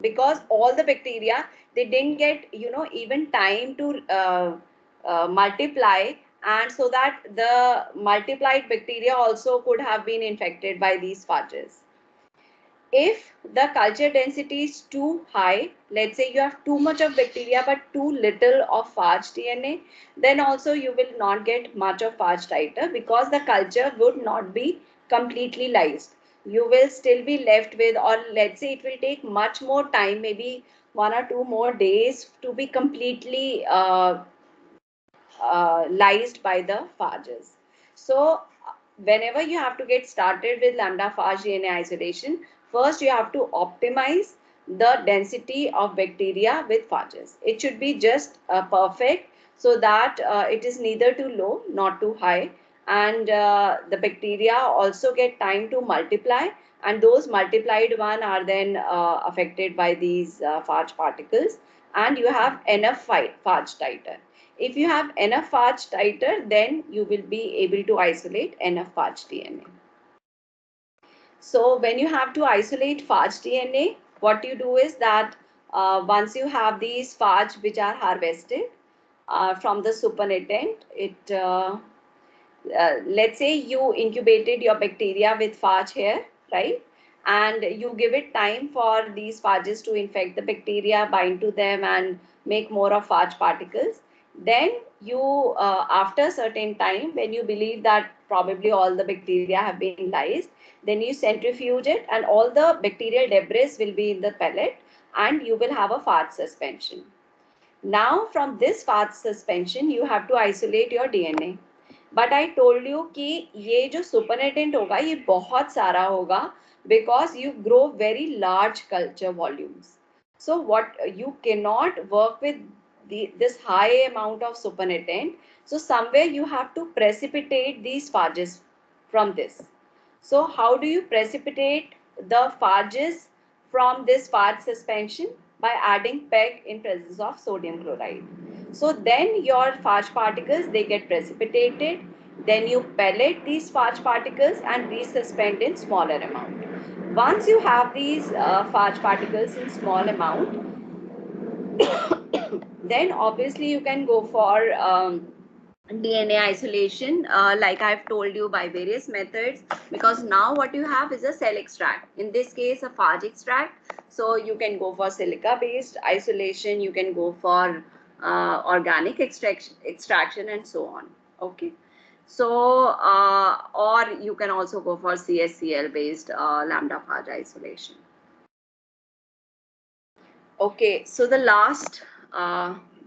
because all the bacteria, they didn't get, you know, even time to multiply, and so that the multiplied bacteria also could have been infected by these phages. If the culture density is too high, let's say you have too much of bacteria but too little of phage DNA, then also you will not get much of phage titer, because the culture would not be completely lysed. You will still be left with, or let's say it will take much more time, maybe 1 or 2 more days to be completely lysed by the phages. So whenever you have to get started with lambda phage DNA isolation, first you have to optimize the density of bacteria with phages. It should be just perfect, so that it is neither too low not too high, and the bacteria also get time to multiply, and those multiplied one are then affected by these phage particles, and you have enough phage titer. If you have enough phage titer, then you will be able to isolate enough phage DNA. So when you have to isolate phage DNA, what you do is that once you have these phage which are harvested from the supernatant, let's say you incubated your bacteria with phage here, right? And you give it time for these phages to infect the bacteria, bind to them, and make more of phage particles. Then you, after a certain time, when you believe that probably all the bacteria have been lysed, then you centrifuge it, and all the bacterial debris will be in the pellet, and you will have a phage suspension. Now from this phage suspension, you have to isolate your DNA. But I told you कि ये जो supernatant होगा ये बहुत सारा होगा, because you grow very large culture volumes. So what you cannot work with this high amount of supernatant, so somewhere you have to precipitate these phages from this. So how do you precipitate the phages from this phage suspension? By adding PEG in presence of sodium chloride. So then your phage particles, they get precipitated. Then you pellet these phage particles and resuspend in smaller amount. Once you have these phage particles in small amount, then obviously you can go for DNA isolation, like I've told you, by various methods, because now what you have is a cell extract, in this case a phage extract. So you can go for silica based isolation, you can go for organic extraction and so on. Okay, so or you can also go for CSCL based lambda phage isolation. Okay, so the last,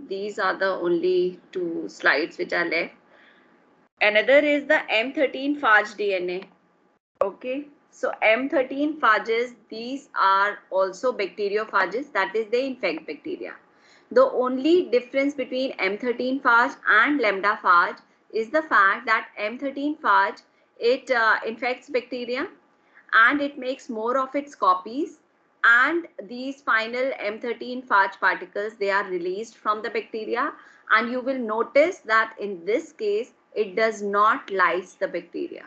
these are the only two slides which are left. Another is the M13 phage DNA. Okay, so M13 phages, these are also bacteriophages, that is, they infect bacteria. The only difference between M13 phage and lambda phage is the fact that M13 phage, it infects bacteria and it makes more of its copies, and these final M13 phage particles, they are released from the bacteria, and you will notice that in this case it does not lyse the bacteria.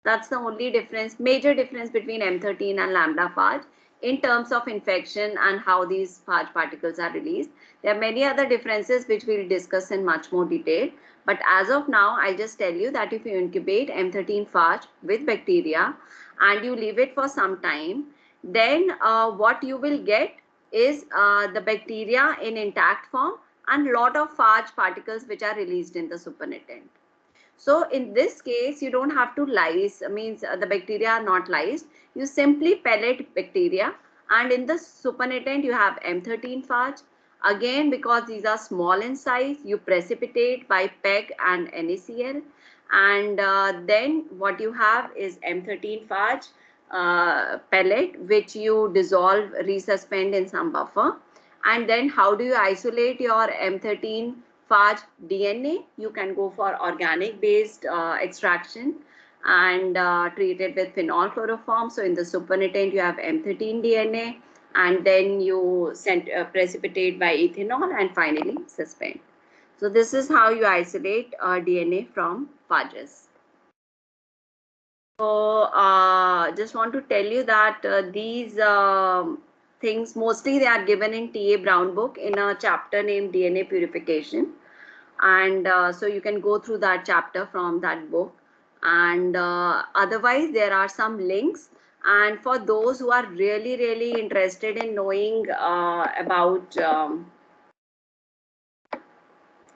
That's the only difference, major difference between M13 and lambda phage in terms of infection and how these phage particles are released. There are many other differences which we'll discuss in much more detail. But as of now, I'll just tell you that if you incubate M13 phage with bacteria and you leave it for some time, then what you will get is the bacteria in intact form and lot of phage particles which are released in the supernatant. So in this case, you don't have to lyse, means the bacteria are not lysed. You simply pellet bacteria, and in the supernatant you have M13 phage. Again, because these are small in size, you precipitate by PEG and NaCl, and then what you have is M13 phage pellet, which you dissolve, resuspend in some buffer. And then how do you isolate your M13 phage DNA? You can go for organic based extraction and treat it with phenol chloroform. So in the supernatant you have M13 DNA, and then you precipitate by ethanol and finally suspend. So this is how you isolate DNA from phages. So just want to tell you that these things, mostly they are given in T.A. Brown book in a chapter named DNA purification. And so you can go through that chapter from that book. And otherwise there are some links. And for those who are really, really interested in knowing about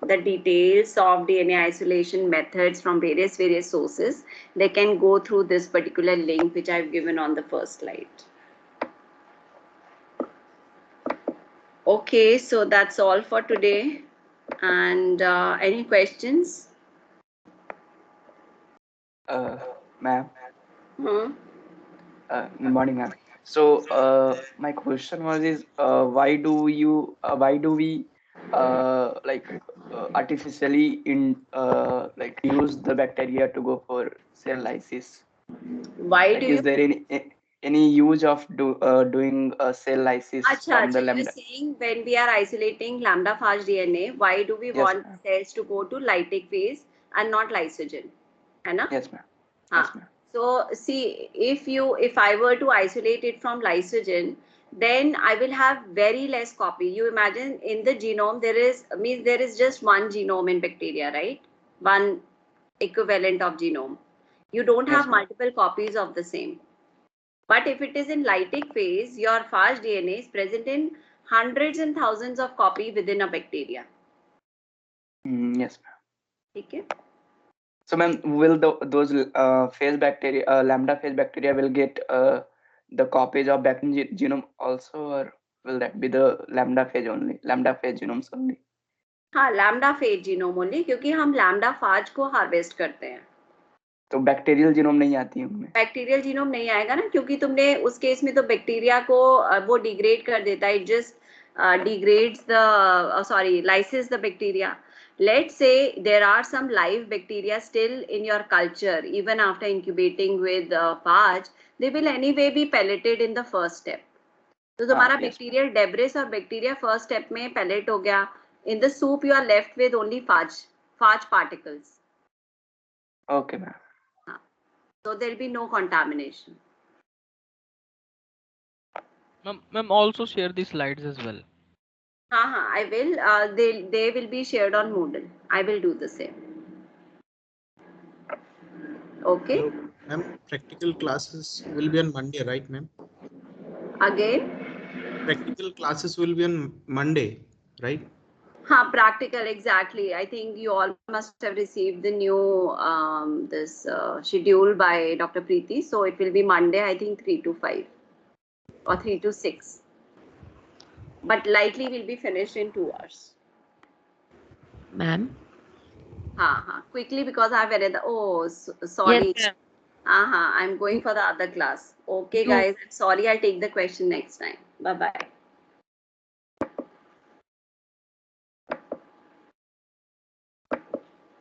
the details of DNA isolation methods from various sources, they can go through this particular link which I've given on the first slide. Okay, so that's all for today. And any questions? Ma'am, Hmm? good morning, ma'am. So, my question was is why do we like artificially like use the bacteria to go for cell lysis? Why do Like, you? is there any use of doing cell lysis Acha, from acha, the you're lambda? saying when we are isolating lambda phage DNA, why do we Yes, want ma'am. cells to go to lytic phase and not lysogen? है ना? Yes, ma'am. Huh. Yes, ma'am. So see, if I were to isolate it from lysogen, then I will have very less copy. You imagine in the genome there is just one genome in bacteria, right? One equivalent of genome. You don't have Yes, ma'am. multiple copies of the same. But if it is in lytic phase, your phage DNA is present in hundreds and thousands of copy within a bacteria. Yes, ma'am. Okay? So, ma'am, will those phase bacteria, lambda phase bacteria, will get the copies of bacterial genome also, or will that be the lambda phase only, lambda phase genomes only? हाँ, lambda phage genome only, क्योंकि हम lambda phage को harvest करते हैं. तो bacterial genome नहीं आती है उनमें? बैक्टीरियल जीनोम नहीं आएगा ना, क्योंकि तुमने उस केस में तो बैक्टीरिया को वो डिग्रेड कर देता है. It just degrades the lyses the bacteria. Let's say there are some live bacteria still in your culture even after incubating with phage, they will anyway be pelleted in the first step. तो तुम्हारा Yes, ma'am. Bacterial debris और bacteria first step में pellet हो गया. In the soup you are left with only phage particles. Okay, ma'am. So there'll be no contamination. Ma'am, also share the slides as well. I will. They will be shared on Moodle. I will do the same. Okay. So, ma'am, practical classes will be on Monday, right, ma'am? Again. Practical classes will be on Monday, right? Practical, exactly. I think you all must have received the new this schedule by Dr. Preeti. So it will be Monday, I think 3 to 5 or 3 to 6. But likely will be finished in 2 hours. Ma'am? Quickly because I have another. Oh, Yes, sorry. ma'am. I'm going for the other class. Okay, You guys. Sorry, I'll take the question next time. Bye bye.